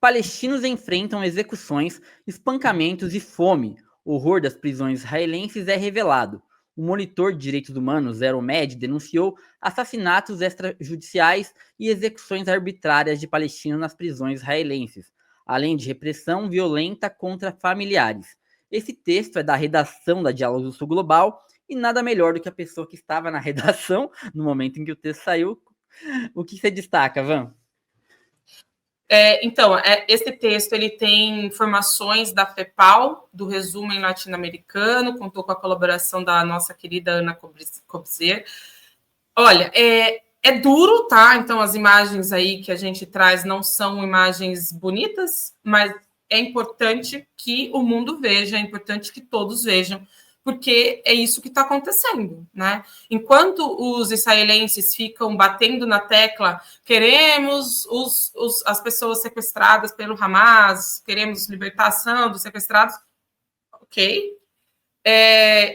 Palestinos enfrentam execuções, espancamentos e fome. O horror das prisões israelenses é revelado. O monitor de direitos humanos, Zero Med, denunciou assassinatos extrajudiciais e execuções arbitrárias de palestinos nas prisões israelenses, além de repressão violenta contra familiares. Esse texto é da redação da Diálogo do Sul Global e nada melhor do que a pessoa que estava na redação no momento em que o texto saiu. O que você destaca, Van? Então, esse texto ele tem informações da FEPAL, do Resumo Latino-Americano, contou com a colaboração da nossa querida Ana Kobzer. Olha, é duro, tá? Então, as imagens aí que a gente traz não são imagens bonitas, mas é importante que o mundo veja, é importante que todos vejam, porque é isso que está acontecendo, né? Enquanto os israelenses ficam batendo na tecla, queremos as pessoas sequestradas pelo Hamas, queremos libertação dos sequestrados, ok?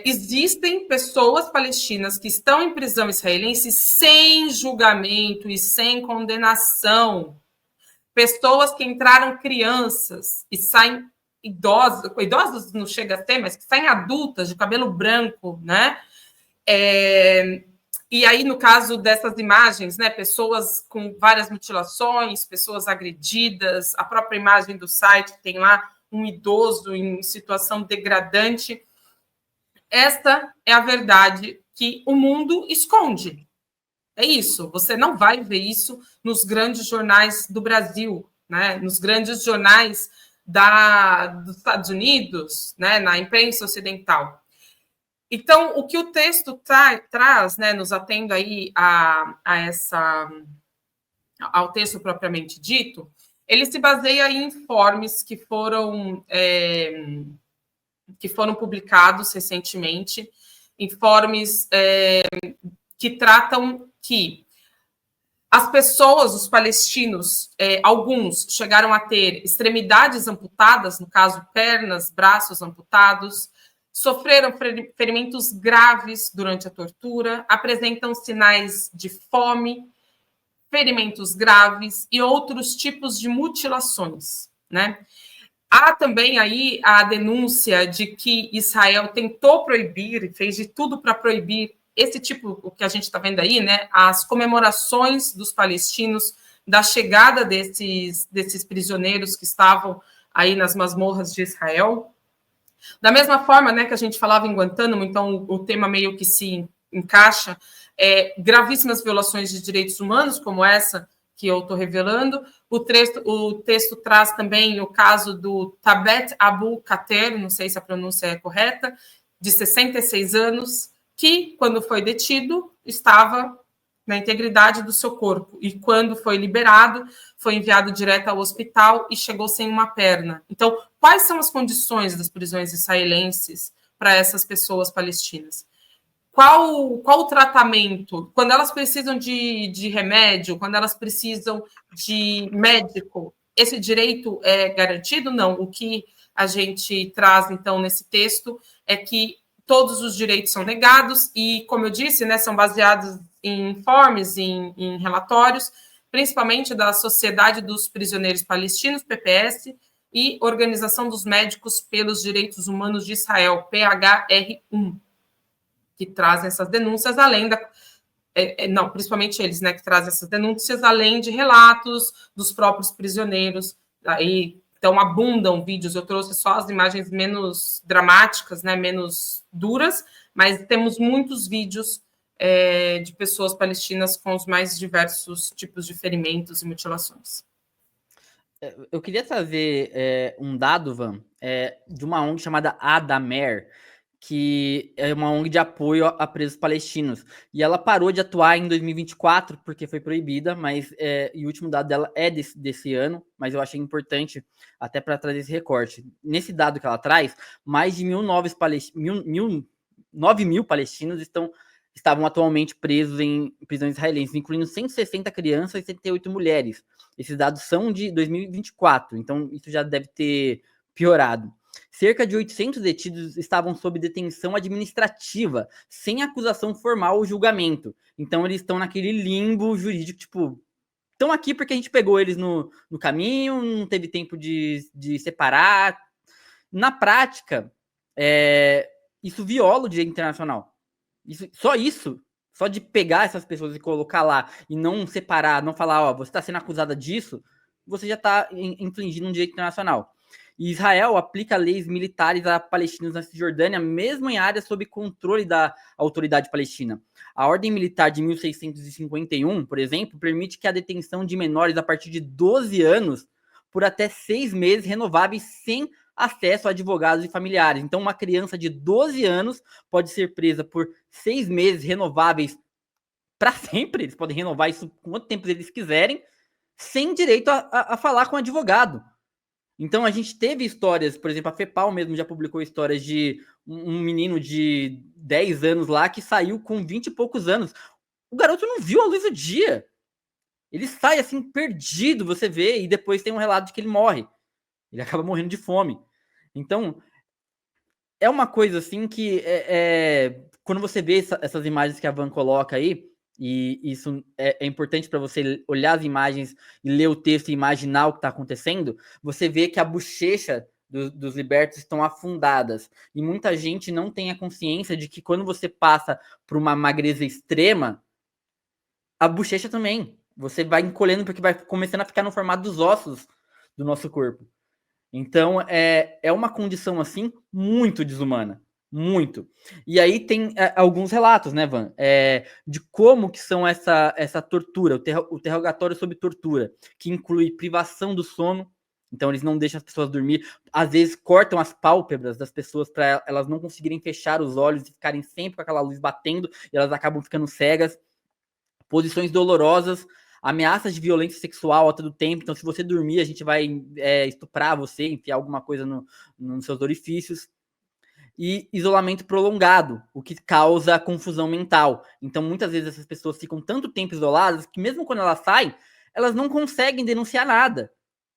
Existem pessoas palestinas que estão em prisão israelense sem julgamento e sem condenação. Pessoas que entraram crianças e saem idosos não chega a ter, mas que saem adultas, de cabelo branco, né? E aí, no caso dessas imagens, né, pessoas com várias mutilações, pessoas agredidas, a própria imagem do site tem lá um idoso em situação degradante. Esta é a verdade que o mundo esconde. É isso, você não vai ver isso nos grandes jornais do Brasil, né? Nos grandes jornais dos Estados Unidos, né? Na imprensa ocidental. Então, o que o texto traz, né, nos atendo aí ao texto propriamente dito, ele se baseia em informes que foram publicados recentemente, informes que tratam que as pessoas, os palestinos, alguns chegaram a ter extremidades amputadas, no caso, pernas, braços amputados, sofreram ferimentos graves durante a tortura, apresentam sinais de fome, ferimentos graves e outros tipos de mutilações, né? Há também aí a denúncia de que Israel tentou proibir e fez de tudo para proibir esse tipo, o que a gente está vendo aí, né? As comemorações dos palestinos da chegada desses prisioneiros que estavam aí nas masmorras de Israel. Da mesma forma, né, que a gente falava em Guantánamo, então o tema meio que se encaixa, gravíssimas violações de direitos humanos, como essa que eu estou revelando. O texto traz também o caso do Tabet Abu Kater, não sei se a pronúncia é correta, de 66 anos, que, quando foi detido, estava na integridade do seu corpo. E, quando foi liberado, foi enviado direto ao hospital e chegou sem uma perna. Então, quais são as condições das prisões israelenses para essas pessoas palestinas? Qual o tratamento? Quando elas precisam de remédio, quando elas precisam de médico, esse direito é garantido? Não. O que a gente traz, então, nesse texto é que todos os direitos são negados e, como eu disse, né, são baseados em informes, em relatórios, principalmente da Sociedade dos Prisioneiros Palestinos, PPS, e Organização dos Médicos pelos Direitos Humanos de Israel, PHR1, que trazem essas denúncias, além da... não, principalmente eles, né, que trazem essas denúncias, além de relatos dos próprios prisioneiros. Aí, então, abundam vídeos. Eu trouxe só as imagens menos dramáticas, né, menos duras, mas temos muitos vídeos de pessoas palestinas com os mais diversos tipos de ferimentos e mutilações. Eu queria trazer um dado, Van, de uma ONG chamada Adamer, que é uma ONG de apoio a presos palestinos. E ela parou de atuar em 2024 porque foi proibida, mas e o último dado dela é desse ano, mas eu achei importante até para trazer esse recorte. Nesse dado que ela traz, mais de 9 mil palestinos estavam atualmente presos em prisões israelenses, incluindo 160 crianças e 78 mulheres. Esses dados são de 2024, então isso já deve ter piorado. Cerca de 800 detidos estavam sob detenção administrativa, sem acusação formal ou julgamento. Então eles estão naquele limbo jurídico, tipo, estão aqui porque a gente pegou eles no caminho, não teve tempo de separar. Na prática, isso viola o direito internacional. Só de pegar essas pessoas e colocar lá e não separar, não falar, ó, você está sendo acusada disso, você já está infringindo um direito internacional. E Israel aplica leis militares a palestinos na Cisjordânia, mesmo em áreas sob controle da autoridade palestina. A ordem militar de 1651, por exemplo, permite que a detenção de menores a partir de 12 anos por até 6 meses renováveis sem acesso a advogados e familiares. Então, uma criança de 12 anos pode ser presa por 6 meses renováveis para sempre. Eles podem renovar isso quanto tempo eles quiserem, sem direito a falar com advogado. Então, a gente teve histórias, por exemplo, a FEPAL mesmo já publicou histórias de um menino de 10 anos lá que saiu com 20 e poucos anos. O garoto não viu a luz do dia. Ele sai assim, perdido, você vê, e depois tem um relato de que ele morre. Ele acaba morrendo de fome. Então, é uma coisa assim que quando você vê essas imagens que a Van coloca aí, e isso é importante para você olhar as imagens e ler o texto e imaginar o que está acontecendo, você vê que a bochecha dos libertos estão afundadas. E muita gente não tem a consciência de que quando você passa por uma magreza extrema, a bochecha também. Você vai encolhendo porque vai começando a ficar no formato dos ossos do nosso corpo. Então, é uma condição, assim, muito desumana. Muito. E aí tem alguns relatos, né, Van? De como que são essa tortura, o interrogatório sob tortura, que inclui privação do sono. Então, eles não deixam as pessoas dormir. Às vezes, cortam as pálpebras das pessoas para elas não conseguirem fechar os olhos e ficarem sempre com aquela luz batendo, e elas acabam ficando cegas. Posições dolorosas, ameaças de violência sexual a todo tempo. Então, se você dormir, a gente vai estuprar você, enfiar alguma coisa nos seus orifícios. E isolamento prolongado, o que causa confusão mental. Então, muitas vezes essas pessoas ficam tanto tempo isoladas que mesmo quando elas saem, elas não conseguem denunciar nada,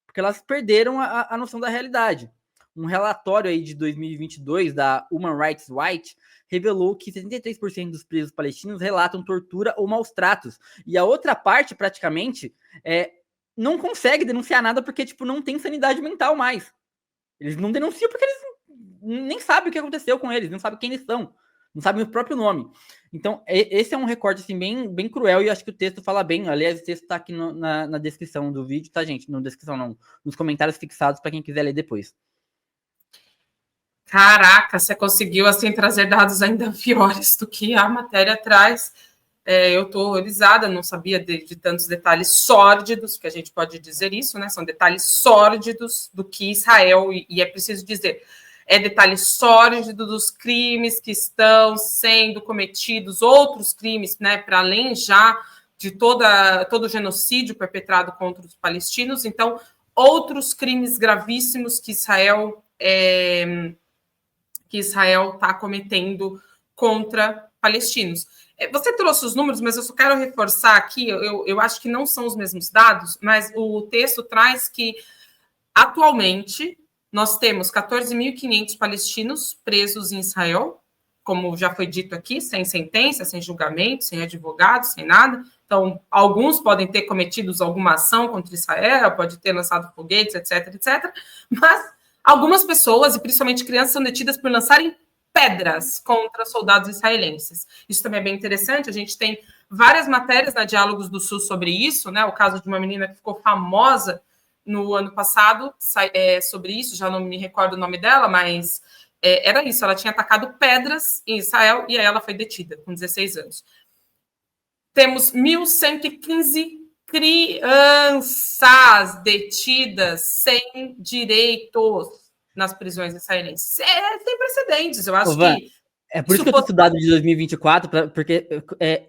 porque elas perderam a noção da realidade. Um relatório aí de 2022 da Human Rights Watch revelou que 73% dos presos palestinos relatam tortura ou maus tratos. E a outra parte, praticamente, não consegue denunciar nada porque, tipo, não tem sanidade mental mais. Eles não denunciam porque eles nem sabem o que aconteceu com eles, não sabem quem eles são, não sabem o próprio nome. Então, esse é um recorte, assim, bem cruel, e acho que o texto fala bem. Aliás, o texto tá aqui na descrição do vídeo, tá, gente? Na descrição não, nos comentários fixados para quem quiser ler depois. Caraca, você conseguiu, assim, trazer dados ainda piores do que a matéria traz. Eu estou horrorizada, não sabia de tantos detalhes sórdidos, que a gente pode dizer isso, né? São detalhes sórdidos do que Israel, e é preciso dizer, detalhe sórdido dos crimes que estão sendo cometidos, outros crimes, né, para além já de todo o genocídio perpetrado contra os palestinos. Então, outros crimes gravíssimos que Israel está cometendo contra palestinos. Você trouxe os números, mas eu só quero reforçar aqui, eu acho que não são os mesmos dados, mas o texto traz que, atualmente, nós temos 14.500 palestinos presos em Israel, como já foi dito aqui, sem sentença, sem julgamento, sem advogado, sem nada. Então, alguns podem ter cometido alguma ação contra Israel, pode ter lançado foguetes, etc, etc. Mas algumas pessoas, e principalmente crianças, são detidas por lançarem pedras contra soldados israelenses. Isso também é bem interessante. A gente tem várias matérias na Diálogos do Sul sobre isso, né? O caso de uma menina que ficou famosa no ano passado sobre isso, já não me recordo o nome dela, mas era isso, ela tinha atacado pedras em Israel e aí ela foi detida com 16 anos. Temos 1.115 crianças detidas sem direitos nas prisões israelenses. Sem precedentes, eu acho Van, que... É por isso que eu tô estudado de 2024, porque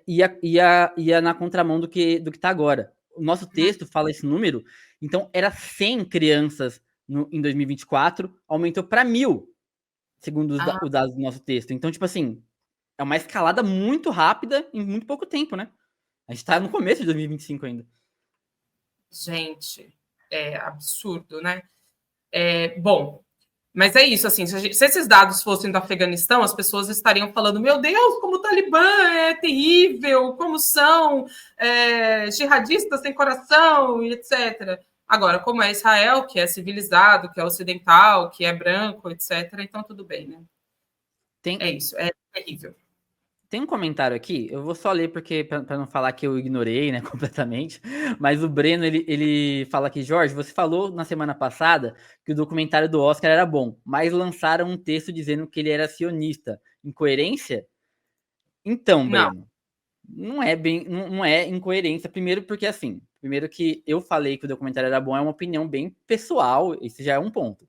ia na contramão do que tá agora. O nosso texto fala esse número, então era 100 crianças em 2024, aumentou para 1.000, segundo os dados do nosso texto. Então, tipo assim, é uma escalada muito rápida em muito pouco tempo, né? A gente tá no começo de 2025 ainda. Gente, é absurdo, né? Bom, Mas é isso, assim, se esses dados fossem do Afeganistão, as pessoas estariam falando, meu Deus, como o Talibã é terrível, como são jihadistas sem coração, e etc. Agora, como é Israel, que é civilizado, que é ocidental, que é branco, etc., então tudo bem, né? É isso, é terrível. Tem um comentário aqui, eu vou só ler porque para não falar que eu ignorei, né, completamente. Mas o Breno ele fala aqui, Jorge, você falou na semana passada que o documentário do Oscar era bom, mas lançaram um texto dizendo que ele era sionista. Incoerência? Então, Breno, não é bem, não é incoerência. Primeiro porque primeiro que eu falei que o documentário era bom é uma opinião bem pessoal, esse já é um ponto.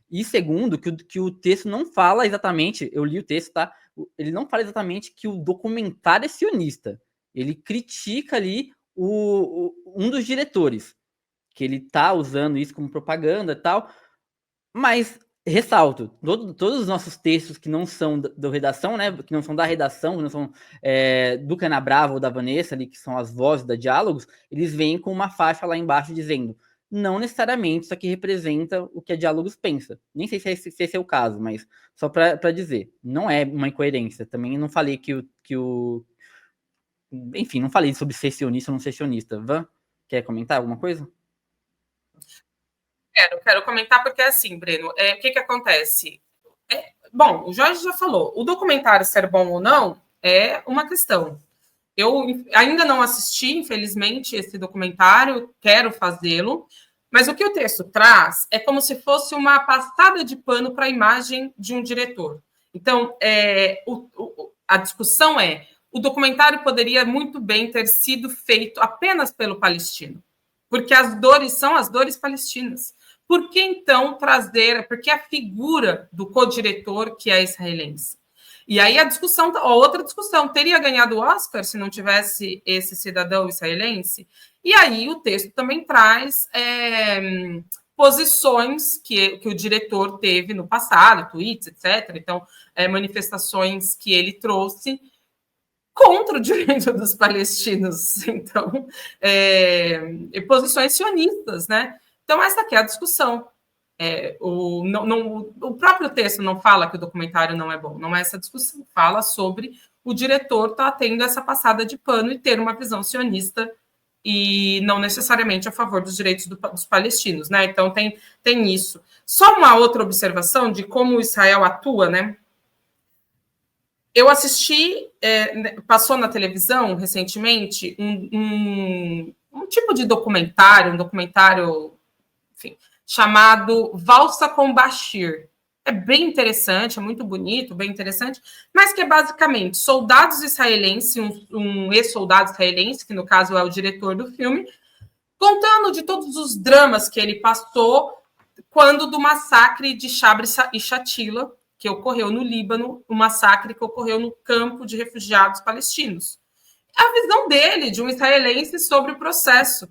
E segundo, que o texto não fala exatamente, eu li o texto, tá? Ele não fala exatamente que o documentário é sionista. Ele critica ali um dos diretores, que ele tá usando isso como propaganda e tal. Mas, ressalto, todos os nossos textos que não são da redação, né? Que não são da redação, que não são do Canabrava ou da Vanessa, ali, que são as vozes da Diálogos, eles vêm com uma faixa lá embaixo dizendo não necessariamente isso aqui representa o que a Diálogos pensa. Nem sei se esse é o caso, mas só para dizer, não é uma incoerência. Também não falei enfim, não falei sobre ser sionista ou não ser sionista. Van, quer comentar alguma coisa? Quero comentar porque é assim, Breno, o que acontece? Bom, o Jorge já falou, o documentário ser bom ou não é uma questão. Eu ainda não assisti, infelizmente, esse documentário, quero fazê-lo, mas o que o texto traz é como se fosse uma passada de pano para a imagem de um diretor. Então, a discussão o documentário poderia muito bem ter sido feito apenas pelo palestino, porque as dores são as dores palestinas. Por que, então, trazer... Porque a figura do co-diretor, que é israelense. E aí a outra discussão, teria ganhado o Oscar se não tivesse esse cidadão israelense? E aí o texto também traz posições que o diretor teve no passado, tweets, etc. Então, manifestações que ele trouxe contra o direito dos palestinos. Então, posições sionistas, né? Então, essa aqui é a discussão. O próprio texto não fala que o documentário não é bom, não é essa discussão. Fala sobre o diretor estar tendo essa passada de pano e ter uma visão sionista e não necessariamente a favor dos direitos dos palestinos, né? Então tem isso. Só uma outra observação de como Israel atua, né? Eu assisti, passou na televisão recentemente um tipo de documentário, enfim, chamado Valsa com Bashir. É bem interessante, é muito bonito, bem interessante, mas que é basicamente soldados israelenses, um ex-soldado israelense, que no caso é o diretor do filme, contando de todos os dramas que ele passou quando do massacre de Sabra e Shatila, que ocorreu no Líbano, o massacre que ocorreu no campo de refugiados palestinos. A visão dele, de um israelense, sobre o processo.